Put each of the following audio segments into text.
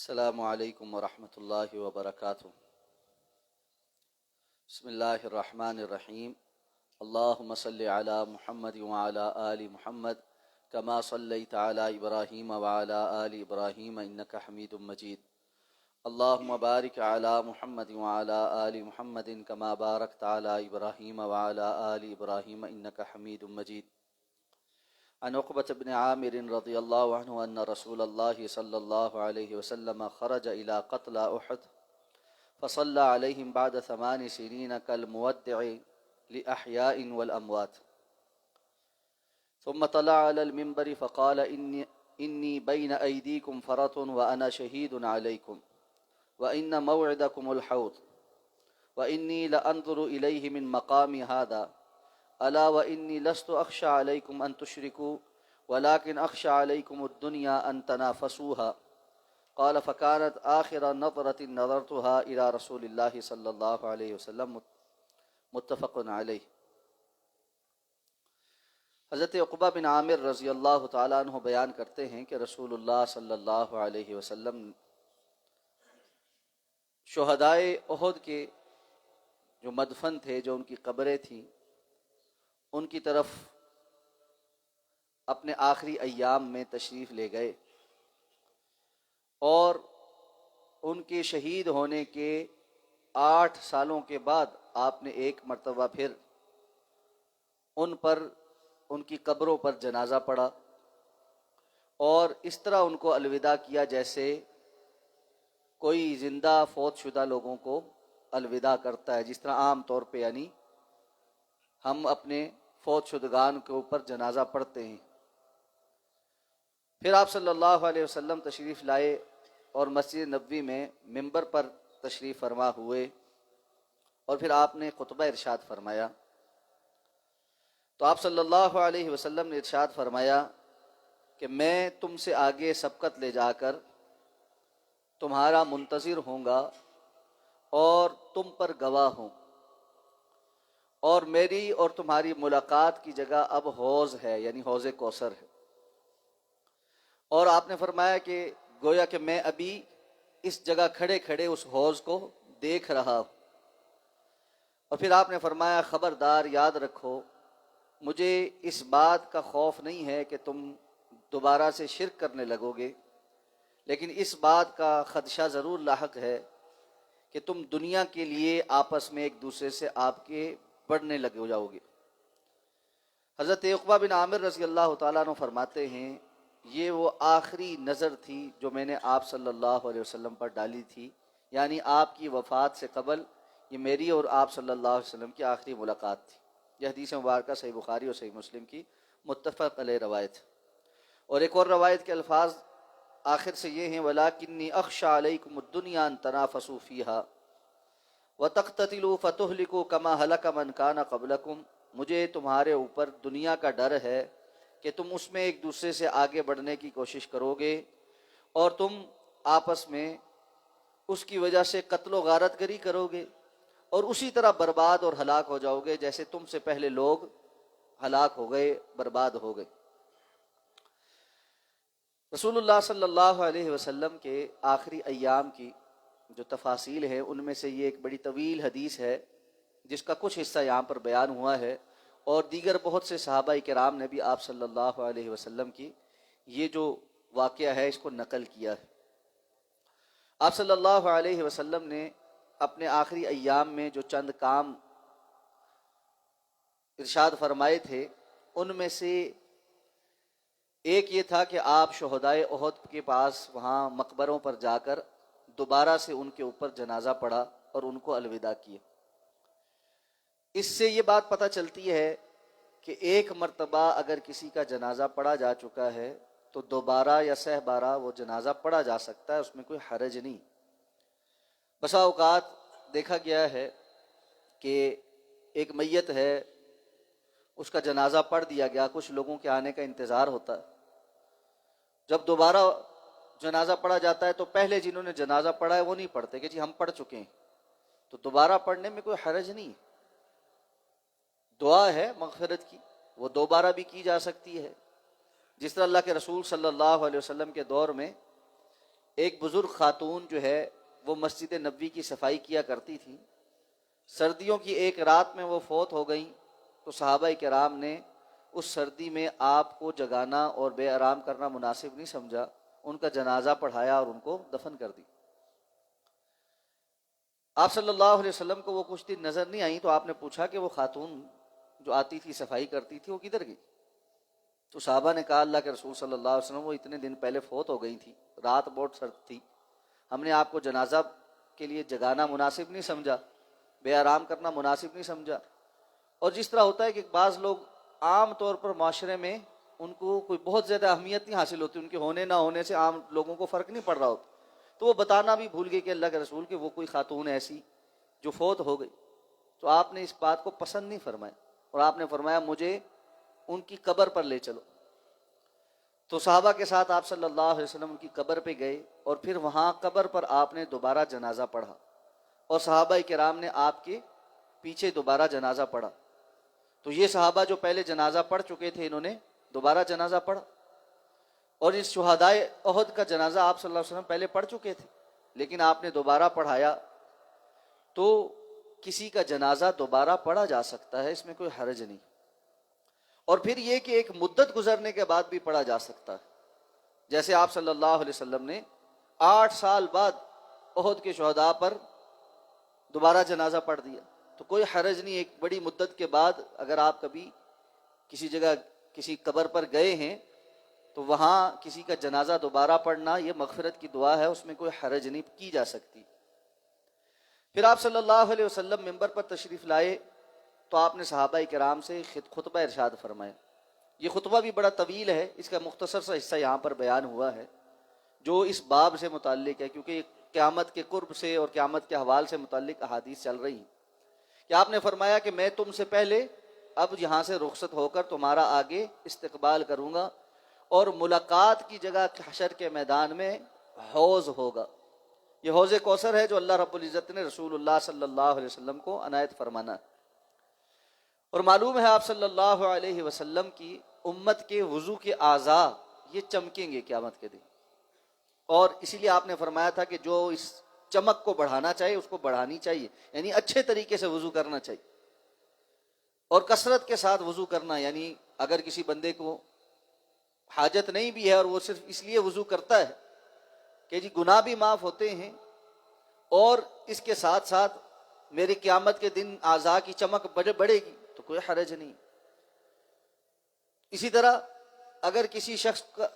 السلام علیکم ورحمۃ اللہ وبرکاتہ۔ بسم اللہ الرحمن الرحیم۔ اللہم صلی علی محمد وعلی آل محمد کما صلیت علی ابراہیم وعلی آل ابراہیم انک حمید مجید۔ اللہم بارک علی محمد وعلی آل محمد کما بارکت علی ابراہیم وعلی آل ابراہیم انک حمید مجید۔ عن عقبة بن عامر رضی اللہ عنہ ان رسول اللہ صلی اللہ علیہ وسلم خرج الى قتل احد فصلى عليهم بعد 8 سنين كالمودع لأحياء والأموات، ثم طلع على المنبر فقال إني بين أيديكم فرط وأنا شهيد عليكم وإن موعدكم الحوض وإني لأنظر إليه من مقام هذا ألا وإني لست أخشى عليكم أن تشركوا ولكن أخشى عليكم الدنيا أن تنافسوها۔ قال فكانت آخر نظرة نظرتها إلى رسول الله صلى الله عليه وسلم متفق علیہ۔ حضرت عقبہ بن عامر رضی اللہ تعالیٰ عنہ بیان کرتے ہیں کہ رسول اللہ صلی اللہ علیہ وسلم شہدائے احد کے جو مدفن تھے، جو ان کی قبریں تھیں، ان کی طرف اپنے آخری ایام میں تشریف لے گئے اور ان کے شہید ہونے کے 8 سالوں کے بعد آپ نے ایک مرتبہ پھر ان پر، ان کی قبروں پر جنازہ پڑھا اور اس طرح ان کو الوداع کیا جیسے کوئی زندہ فوت شدہ لوگوں کو الوداع کرتا ہے، جس طرح عام طور پہ یعنی ہم اپنے فوت شدگان کے اوپر جنازہ پڑھتے ہیں۔ پھر آپ صلی اللہ علیہ وسلم تشریف لائے اور مسجد نبوی میں منبر پر تشریف فرما ہوئے اور پھر آپ نے خطبہ ارشاد فرمایا۔ تو آپ صلی اللہ علیہ وسلم نے ارشاد فرمایا کہ میں تم سے آگے سبقت لے جا کر تمہارا منتظر ہوں گا اور تم پر گواہ ہوں، اور میری اور تمہاری ملاقات کی جگہ اب حوض ہے، یعنی حوض کوثر ہے۔ اور آپ نے فرمایا کہ گویا کہ میں ابھی اس جگہ کھڑے کھڑے اس حوض کو دیکھ رہا ہوں۔ اور پھر آپ نے فرمایا خبردار یاد رکھو، مجھے اس بات کا خوف نہیں ہے کہ تم دوبارہ سے شرک کرنے لگو گے، لیکن اس بات کا خدشہ ضرور لاحق ہے کہ تم دنیا کے لیے آپس میں ایک دوسرے سے آپ کے بڑھنے لگ جاؤ گے۔ حضرت عقبہ بن عامر رضی اللہ تعالیٰ عنہ فرماتے ہیں یہ وہ آخری نظر تھی جو میں نے آپ صلی اللہ علیہ وسلم پر ڈالی تھی، یعنی آپ کی وفات سے قبل یہ میری اور آپ صلی اللہ علیہ وسلم کی آخری ملاقات تھی۔ یہ حدیث مبارکہ صحیح بخاری اور صحیح مسلم کی متفق علیہ روایت۔ اور ایک اور روایت کے الفاظ آخر سے یہ ہیں وَلَكِنِّي أَخْشَىٰ عَلَيْكُمُ الدُّنْيَا أَن تَنَافَسُوا فِيهَا وَتَقْتَتِلُوا فَتُهْلِكُوا كَمَا هَلَكَ مَنْ كَانَ قَبْلَكُمْ۔ مجھے تمہارے اوپر دنیا کا ڈر ہے کہ تم اس میں ایک دوسرے سے آگے بڑھنے کی کوشش کرو گے اور تم آپس میں اس کی وجہ سے قتل و غارت گری کرو گے اور اسی طرح برباد اور ہلاک ہو جاؤ گے جیسے تم سے پہلے لوگ ہلاک ہو گئے، برباد ہو گئے۔ رسول اللہ صلی اللہ علیہ وسلم کے آخری ایام کی جو تفاصیل ہیں ان میں سے یہ ایک بڑی طویل حدیث ہے جس کا کچھ حصہ یہاں پر بیان ہوا ہے، اور دیگر بہت سے صحابہ کرام نے بھی آپ صلی اللہ علیہ وسلم کی یہ جو واقعہ ہے اس کو نقل کیا ہے۔ آپ صلی اللہ علیہ وسلم نے اپنے آخری ایام میں جو چند کام ارشاد فرمائے تھے ان میں سے ایک یہ تھا کہ آپ شہدائے احد کے پاس وہاں مقبروں پر جا کر دوبارہ سے ان کے اوپر جنازہ پڑھا اور ان کو الوداع کیا۔ اس سے یہ بات پتہ چلتی ہے کہ ایک مرتبہ اگر کسی کا جنازہ پڑھا جا چکا ہے تو دوبارہ یا سہ بارہ وہ جنازہ پڑھا جا سکتا ہے، اس میں کوئی حرج نہیں۔ بسا اوقات دیکھا گیا ہے کہ ایک میت ہے، اس کا جنازہ پڑھ دیا گیا، کچھ لوگوں کے آنے کا انتظار ہوتا ہے، جب دوبارہ جنازہ پڑھا جاتا ہے تو پہلے جنہوں نے جنازہ پڑھا ہے وہ نہیں پڑھتے کہ جی ہم پڑھ چکے ہیں، تو دوبارہ پڑھنے میں کوئی حرج نہیں۔ دعا ہے مغفرت کی، وہ دوبارہ بھی کی جا سکتی ہے، جس طرح اللہ کے رسول صلی اللہ علیہ وسلم کے دور میں ایک بزرگ خاتون جو ہے وہ مسجد نبوی کی صفائی کیا کرتی تھی. سردیوں کی ایک رات میں وہ فوت ہو گئیں تو صحابہ کرام نے اس سردی میں آپ کو جگانا اور بے آرام کرنا مناسب نہیں سمجھا. ان کا جنازہ پڑھایا اور ان کو دفن کر دی. آپ صلی اللہ علیہ وسلم کو وہ کچھ دن نظر نہیں آئیں تو آپ نے پوچھا کہ وہ خاتون جو آتی تھی صفائی کرتی تھی وہ کدھر گئی؟ تو صحابہ نے کہا اللہ کے رسول صلی اللہ علیہ وسلم وہ اتنے دن پہلے فوت ہو گئی تھی، رات بہت سرد تھی، ہم نے آپ کو جنازہ کے لیے جگانا مناسب نہیں سمجھا، بے آرام کرنا مناسب نہیں سمجھا. اور جس طرح ہوتا ہے کہ بعض لوگ عام طور پر معاشرے میں ان کو کوئی بہت زیادہ اہمیت نہیں حاصل ہوتی، ان کے ہونے نہ ہونے سے عام لوگوں کو فرق نہیں پڑ رہا ہوتا، تو وہ بتانا بھی بھول گئے کہ اللہ کے رسول کہ وہ کوئی خاتون ایسی جو فوت ہو گئی. تو آپ نے اس بات کو پسند نہیں فرمایا اور آپ نے فرمایا مجھے ان کی قبر پر لے چلو. تو صحابہ کے ساتھ آپ صلی اللہ علیہ وسلم ان کی قبر پہ گئے اور پھر وہاں قبر پر آپ نے دوبارہ جنازہ پڑھا اور صحابہ کرام نے آپ کے پیچھے دوبارہ جنازہ پڑھا. تو یہ صحابہ جو پہلے جنازہ پڑھ چکے تھے انہوں نے دوبارہ جنازہ پڑھا. اور اس شہدائے احد کا جنازہ آپ صلی اللہ علیہ وسلم پہلے پڑھ چکے تھے لیکن آپ نے دوبارہ پڑھایا. تو کسی کا جنازہ دوبارہ پڑھا جا سکتا ہے، اس میں کوئی حرج نہیں. اور پھر یہ کہ ایک مدت گزرنے کے بعد بھی پڑھا جا سکتا ہے. جیسے آپ صلی اللہ علیہ وسلم نے 8 سال بعد احد کے شہداء پر دوبارہ جنازہ پڑھ دیا، تو کوئی حرج نہیں. ایک بڑی مدت کے بعد اگر آپ کبھی کسی جگہ کسی قبر پر گئے ہیں تو وہاں کسی کا جنازہ دوبارہ پڑھنا یہ مغفرت کی دعا ہے، اس میں کوئی حرج نہیں کی جا سکتی. پھر آپ صلی اللہ علیہ وسلم منبر پر تشریف لائے تو آپ نے صحابہ کرام سے خطبہ ارشاد فرمایا. یہ خطبہ بھی بڑا طویل ہے، اس کا مختصر سا حصہ یہاں پر بیان ہوا ہے جو اس باب سے متعلق ہے، کیونکہ قیامت کے قرب سے اور قیامت کے حوال سے متعلق احادیث چل رہی ہیں. کہ آپ نے فرمایا کہ میں تم سے پہلے اب یہاں سے رخصت ہو کر تمہارا آگے استقبال کروں گا اور ملاقات کی جگہ حشر کے میدان میں حوض ہوگا. یہ حوض کوثر ہے جو اللہ رب العزت نے رسول اللہ صلی اللہ علیہ وسلم کو عنایت فرمانا ہے. اور معلوم ہے آپ صلی اللہ علیہ وسلم کی امت کے وضو کے اعضاء یہ چمکیں گے قیامت کے دن، اور اسی لیے آپ نے فرمایا تھا کہ جو اس چمک کو بڑھانا چاہیے اس کو بڑھانی چاہیے، یعنی اچھے طریقے سے وضو کرنا چاہیے اور کثرت کے ساتھ وضو کرنا. یعنی اگر کسی بندے کو حاجت نہیں بھی ہے اور وہ صرف اس لیے وضو کرتا ہے کہ جی گناہ بھی معاف ہوتے ہیں اور اس کے ساتھ ساتھ میری قیامت کے دن اعضاء کی چمک بڑھے گی، تو کوئی حرج نہیں. اسی طرح اگر کسی شخص کا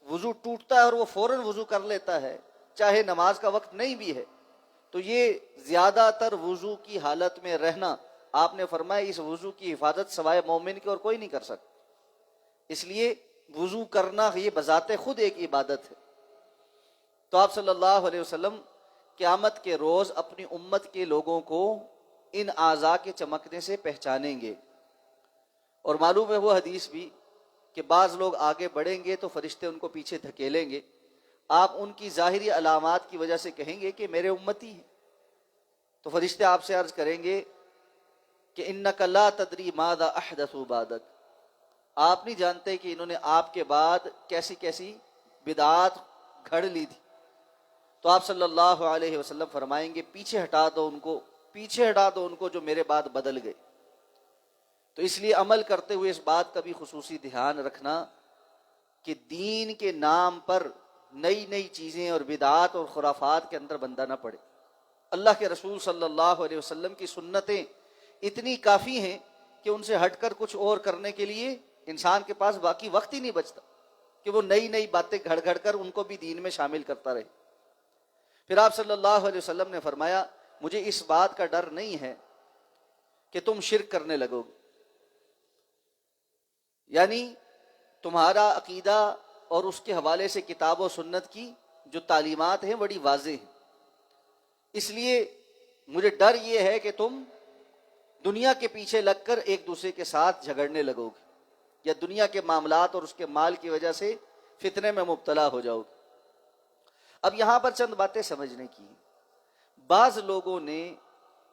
وضو ٹوٹتا ہے اور وہ فوراً وضو کر لیتا ہے چاہے نماز کا وقت نہیں بھی ہے، تو یہ زیادہ تر وضو کی حالت میں رہنا آپ نے فرمایا اس وضو کی حفاظت سوائے مومن کی اور کوئی نہیں کر سکتا. اس لیے وضو کرنا یہ بذات خود ایک عبادت ہے. تو آپ صلی اللہ علیہ وسلم قیامت کے روز اپنی امت کے لوگوں کو ان اعضاء کے چمکنے سے پہچانیں گے. اور معلوم ہے وہ حدیث بھی کہ بعض لوگ آگے بڑھیں گے تو فرشتے ان کو پیچھے دھکیلیں گے. آپ ان کی ظاہری علامات کی وجہ سے کہیں گے کہ میرے امتی ہیں، تو فرشتے آپ سے عرض کریں گے کہ انک لا تدری ماذا احدثوا بعدک، آپ نہیں جانتے کہ انہوں نے آپ کے بعد کیسی کیسی بدعات گھڑ لی تھی. تو آپ صلی اللہ علیہ وسلم فرمائیں گے پیچھے ہٹا دو ان کو، پیچھے ہٹا دو ان کو جو میرے بعد بدل گئے. تو اس لیے عمل کرتے ہوئے اس بات کا بھی خصوصی دھیان رکھنا کہ دین کے نام پر نئی نئی چیزیں اور بدعات اور خرافات کے اندر بندہ نہ پڑے. اللہ کے رسول صلی اللہ علیہ وسلم کی سنتیں اتنی کافی ہیں کہ ان سے ہٹ کر کچھ اور کرنے کے لیے انسان کے پاس باقی وقت ہی نہیں بچتا کہ وہ نئی نئی باتیں گھڑ گھڑ کر ان کو بھی دین میں شامل کرتا رہے. پھر آپ صلی اللہ علیہ وسلم نے فرمایا مجھے اس بات کا ڈر نہیں ہے کہ تم شرک کرنے لگو گے، یعنی تمہارا عقیدہ اور اس کے حوالے سے کتاب و سنت کی جو تعلیمات ہیں بڑی واضح ہیں، اس لیے مجھے ڈر یہ ہے کہ تم دنیا کے پیچھے لگ کر ایک دوسرے کے ساتھ جھگڑنے لگو گے یا دنیا کے معاملات اور اس کے مال کی وجہ سے فتنے میں مبتلا ہو جاؤ گے. اب یہاں پر چند باتیں سمجھنے کی. بعض لوگوں نے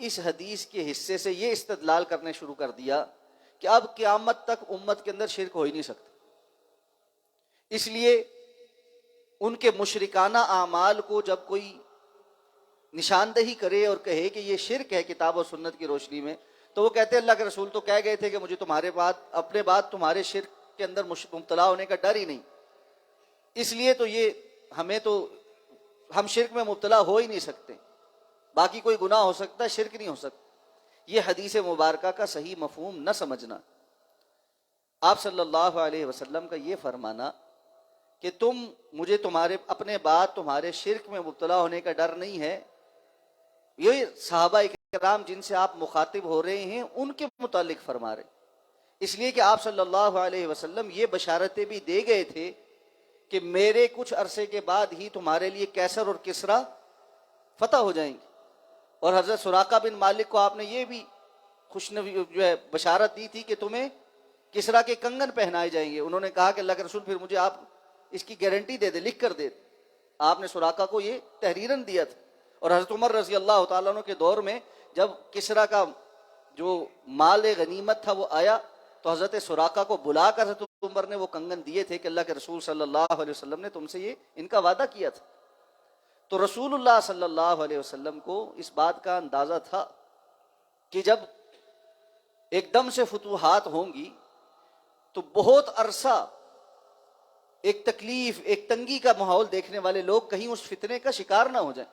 اس حدیث کے حصے سے یہ استدلال کرنے شروع کر دیا کہ اب قیامت تک امت کے اندر شرک ہو ہی نہیں سکتا، اس لیے ان کے مشرکانہ اعمال کو جب کوئی نشاندہی کرے اور کہے کہ یہ شرک ہے کتاب و سنت کی روشنی میں، تو وہ کہتے ہیں اللہ کے رسول تو کہہ گئے تھے کہ مجھے تمہارے اپنے بعد تمہارے شرک کے اندر مبتلا ہونے کا ڈر ہی نہیں، اس لیے تو ہم شرک میں مبتلا ہو ہی نہیں سکتے، باقی کوئی گناہ ہو سکتا ہے، شرک نہیں ہو سکتا۔ یہ حدیث مبارکہ کا صحیح مفہوم نہ سمجھنا۔ آپ صلی اللہ علیہ وسلم کا یہ فرمانا کہ مجھے تمہارے اپنے بعد تمہارے شرک میں مبتلا ہونے کا ڈر نہیں ہے، یہ صحابہ کرام جن سے آپ مخاطب ہو رہے ہیں ان کے متعلق فرما رہے، اس لیے کہ آپ صلی اللہ علیہ وسلم یہ بشارتیں بھی دے گئے تھے کہ میرے کچھ عرصے کے بعد ہی تمہارے لیے کیسر اور کسرا فتح ہو جائیں گے، اور حضرت سراقہ بن مالک کو آپ نے یہ بھی بشارت دی تھی کہ تمہیں کسرا کے کنگن پہنائے جائیں گے۔ انہوں نے کہا کہ اللہ کے رسول پھر مجھے آپ اس کی گارنٹی دے دے، لکھ کر دے۔ آپ نے سراقہ کو یہ تحریراً دیا تھا، اور حضرت عمر رضی اللہ تعالیٰ عنہ کے دور میں جب کسرا کا جو مال غنیمت تھا وہ آیا تو حضرت سراقہ کو بلا کر حضرت عمر نے وہ کنگن دیے تھے کہ اللہ کے رسول صلی اللہ علیہ وسلم نے تم سے ان کا وعدہ کیا تھا۔ تو رسول اللہ صلی اللہ علیہ وسلم کو اس بات کا اندازہ تھا کہ جب ایک دم سے فتوحات ہوں گی تو بہت عرصہ ایک تکلیف، ایک تنگی کا ماحول دیکھنے والے لوگ کہیں اس فتنے کا شکار نہ ہو جائیں،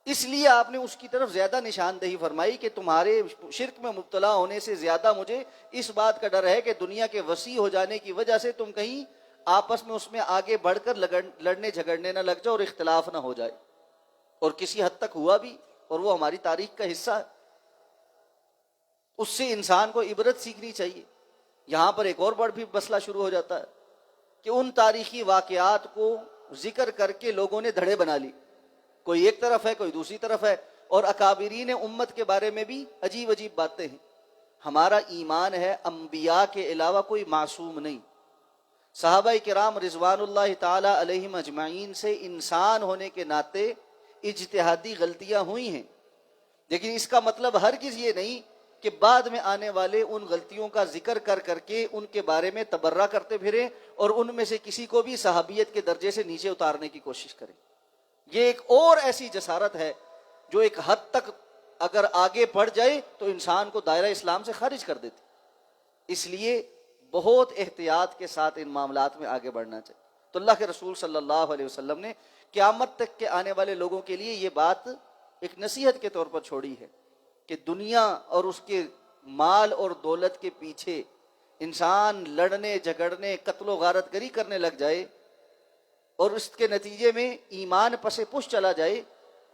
اس لیے آپ نے اس کی طرف زیادہ نشاندہی فرمائی کہ تمہارے شرک میں مبتلا ہونے سے زیادہ مجھے اس بات کا ڈر ہے کہ دنیا کے وسیع ہو جانے کی وجہ سے تم کہیں آپس میں اس میں آگے بڑھ کر لڑنے جھگڑنے نہ لگ جاؤ اور اختلاف نہ ہو جائے، اور کسی حد تک ہوا بھی، اور وہ ہماری تاریخ کا حصہ ہے۔ اس سے انسان کو عبرت سیکھنی چاہیے۔ یہاں پر ایک اور بڑا بھی مسئلہ شروع ہو جاتا ہے کہ ان تاریخی واقعات کو ذکر کر کے لوگوں نے دھڑے بنا لی، کوئی ایک طرف ہے کوئی دوسری طرف ہے، اور اکابرین امت کے بارے میں بھی عجیب عجیب باتیں ہیں۔ ہمارا ایمان ہے انبیاء کے علاوہ کوئی معصوم نہیں، صحابہ کرام رضوان اللہ تعالی علیہم اجمعین سے انسان ہونے کے ناطے اجتہادی غلطیاں ہوئی ہیں، لیکن اس کا مطلب ہرگز یہ نہیں کہ بعد میں آنے والے ان غلطیوں کا ذکر کر کر کے ان کے بارے میں تبرہ کرتے پھریں اور ان میں سے کسی کو بھی صحابیت کے درجے سے نیچے اتارنے کی کوشش کریں۔ یہ ایک اور ایسی جسارت ہے جو ایک حد تک اگر آگے بڑھ جائے تو انسان کو دائرہ اسلام سے خارج کر دیتی، اس لیے بہت احتیاط کے ساتھ ان معاملات میں آگے بڑھنا چاہیے۔ تو اللہ کے رسول صلی اللہ علیہ وسلم نے قیامت تک کے آنے والے لوگوں کے لیے یہ بات ایک نصیحت کے طور پر چھوڑی ہے کہ دنیا اور اس کے مال اور دولت کے پیچھے انسان لڑنے جھگڑنے قتل و غارت گری کرنے لگ جائے اور اس کے نتیجے میں ایمان پس پش چلا جائے،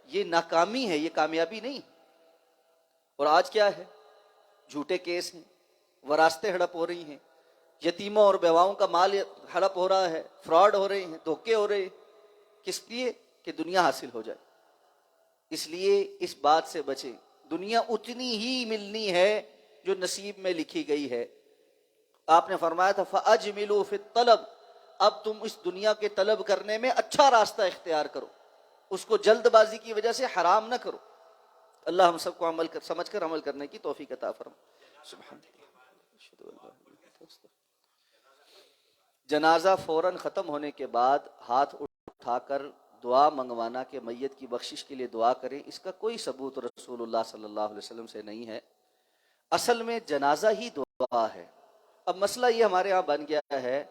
یہ ناکامی ہے، یہ کامیابی نہیں۔ اور آج کیا ہے؟ جھوٹے کیس ہیں، وراثتیں ہڑپ ہو رہی ہیں، یتیموں اور بیواؤں کا مال ہڑپ ہو رہا ہے، فراڈ ہو رہے ہیں، دھوکے ہو رہے ہیں، کس لیے؟ کہ دنیا حاصل ہو جائے۔ اس لیے اس بات سے بچیں، دنیا اتنی ہی ملنی ہے جو نصیب میں لکھی گئی ہے۔ آپ نے فرمایا تھا فَأَجْمِلُوا فِي الطَّلَبِ، اب تم اس دنیا کے طلب کرنے میں اچھا راستہ اختیار کرو، اس کو جلد بازی کی وجہ سے حرام نہ کرو۔ اللہ ہم سب کو سمجھ کر عمل کرنے کی توفیق عطا فرمائے۔ سبحان اللہ۔ جنازہ فوراً ختم ہونے کے بعد ہاتھ اٹھا کر دعا منگوانا کہ میت کی بخشش کے لیے دعا کریں، اس کا کوئی ثبوت رسول اللہ صلی اللہ علیہ وسلم سے نہیں ہے۔ اصل میں جنازہ ہی دعا ہے۔ اب مسئلہ یہ ہمارے ہاں بن گیا ہے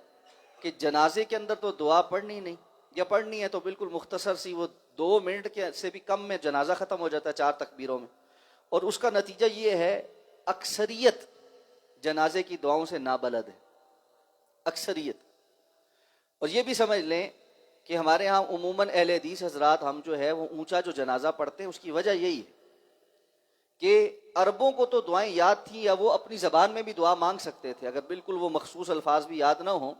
کہ جنازے کے اندر تو دعا پڑھنی نہیں، یا پڑھنی ہے تو بالکل مختصر سی، وہ 2 منٹ کے سے بھی کم میں جنازہ ختم ہو جاتا ہے 4 تکبیروں میں، اور اس کا نتیجہ یہ ہے اکثریت جنازے کی دعاؤں سے نابلد ہے، اکثریت۔ اور یہ بھی سمجھ لیں کہ ہمارے ہاں عموماً اہل حدیث حضرات ہم جو ہے وہ اونچا جو جنازہ پڑھتے ہیں، اس کی وجہ یہی ہے کہ عربوں کو تو دعائیں یاد تھیں، یا وہ اپنی زبان میں بھی دعا مانگ سکتے تھے، اگر بالکل وہ مخصوص الفاظ بھی یاد نہ ہوں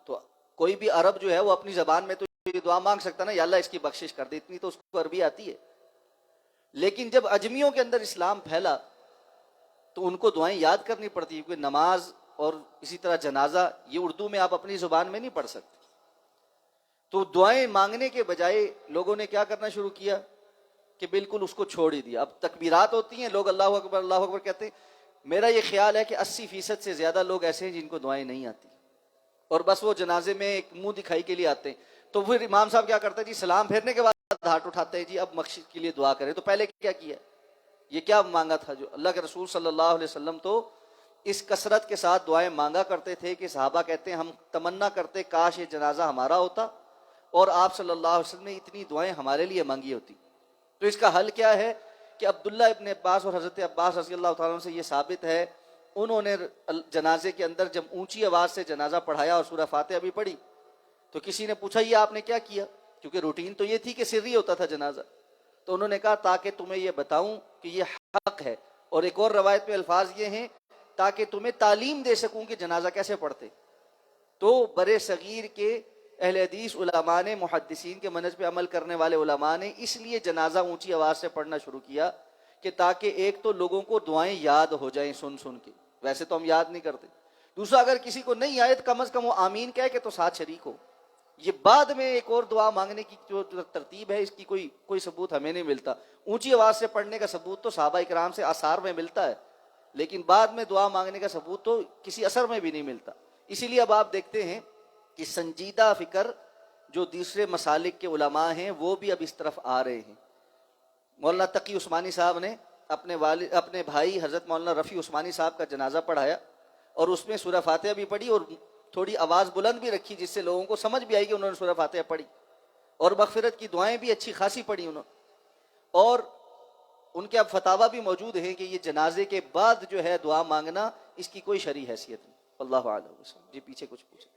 تو کوئی بھی عرب جو ہے وہ اپنی زبان میں تو یہ دعا مانگ سکتا نا، یا اللہ اس کی بخشش کر دے، اتنی تو اس کو عربی آتی ہے۔ لیکن جب اجمیوں کے اندر اسلام پھیلا تو ان کو دعائیں یاد کرنی پڑتی، کیونکہ نماز اور اسی طرح جنازہ یہ اردو میں آپ اپنی زبان میں نہیں پڑھ سکتے۔ تو دعائیں مانگنے کے بجائے لوگوں نے کیا کرنا شروع کیا کہ بالکل اس کو چھوڑ ہی دیا۔ اب تکبیرات ہوتی ہیں، لوگ اللہ اکبر کہتے ہیں، میرا یہ خیال ہے کہ 80% سے زیادہ لوگ ایسے ہیں جن کو دعائیں نہیں آتی، اور بس وہ جنازے میں ایک منہ دکھائی کے لیے آتے ہیں۔ تو پھر امام صاحب کیا کرتے ہیں جی، سلام پھیرنے کے بعد ہاتھ اٹھاتے ہیں جی اب مسجد کے لیے دعا کریں. تو پہلے کیا کیا؟ یہ کیا مانگا تھا؟ جو اللہ کے رسول صلی اللہ علیہ وسلم تو اس کثرت کے ساتھ دعائیں مانگا کرتے تھے کہ صحابہ کہتے ہیں ہم تمنا کرتے کاش یہ جنازہ ہمارا ہوتا اور آپ صلی اللہ علیہ وسلم نے اتنی دعائیں ہمارے لیے مانگی ہوتی. تو اس کا حل کیا ہے کہ عبداللہ ابن عباس اور حضرت عباس رضی اللہ تعالیٰ عنہ سے یہ ثابت ہے، انہوں نے جنازے کے اندر جب اونچی آواز سے جنازہ پڑھایا اور سورہ فاتحہ بھی پڑھی تو کسی نے پوچھا یہ آپ نے کیا کیا؟ کیونکہ روٹین تو یہ تھی کہ سری ہوتا تھا جنازہ. تو انہوں نے کہا تاکہ تمہیں یہ بتاؤں کہ یہ حق ہے، اور ایک اور روایت میں الفاظ یہ ہیں تاکہ تمہیں تعلیم دے سکوں کہ جنازہ کیسے پڑھتے. تو برے صغیر کے اہل حدیث علماء نے، محدثین کے منہج پہ عمل کرنے والے علماء نے اس لیے جنازہ اونچی آواز سے پڑھنا شروع کیا کہ تاکہ ایک تو لوگوں کو دعائیں یاد ہو جائیں سن سن کے، ویسے تو ہم یاد نہیں کرتے. دوسرا اگر کسی کو نہیں آئے تو کم از کم وہ آمین کہے کہ تو ساتھ شریک ہو. یہ بعد میں ایک اور دعا مانگنے کی جو ترتیب ہے اس کی کوئی ثبوت ہمیں نہیں ملتا. اونچی آواز سے پڑھنے کا ثبوت تو صحابہ اکرام سے آثار میں ملتا ہے، لیکن بعد میں دعا مانگنے کا ثبوت تو کسی اثر میں بھی نہیں ملتا. اسی لیے اب آپ دیکھتے ہیں کہ سنجیدہ فکر جو دوسرے مسالک کے علماء ہیں وہ بھی اب اس طرف آ رہے ہیں. مولانا تقی عثمانی صاحب نے اپنے بھائی حضرت مولانا رفیع عثمانی صاحب کا جنازہ پڑھایا اور اس میں سورہ فاتحہ بھی پڑھی اور تھوڑی آواز بلند بھی رکھی جس سے لوگوں کو سمجھ بھی آئی کہ انہوں نے سورہ فاتحہ پڑھی، اور مغفرت کی دعائیں بھی اچھی خاصی پڑھی انہوں. اور ان کے اب فتاویٰ بھی موجود ہیں کہ یہ جنازے کے بعد جو ہے دعا مانگنا اس کی کوئی شرعی حیثیت نہیں. اللہ اعلم. جی پیچھے کچھ پوچھیں.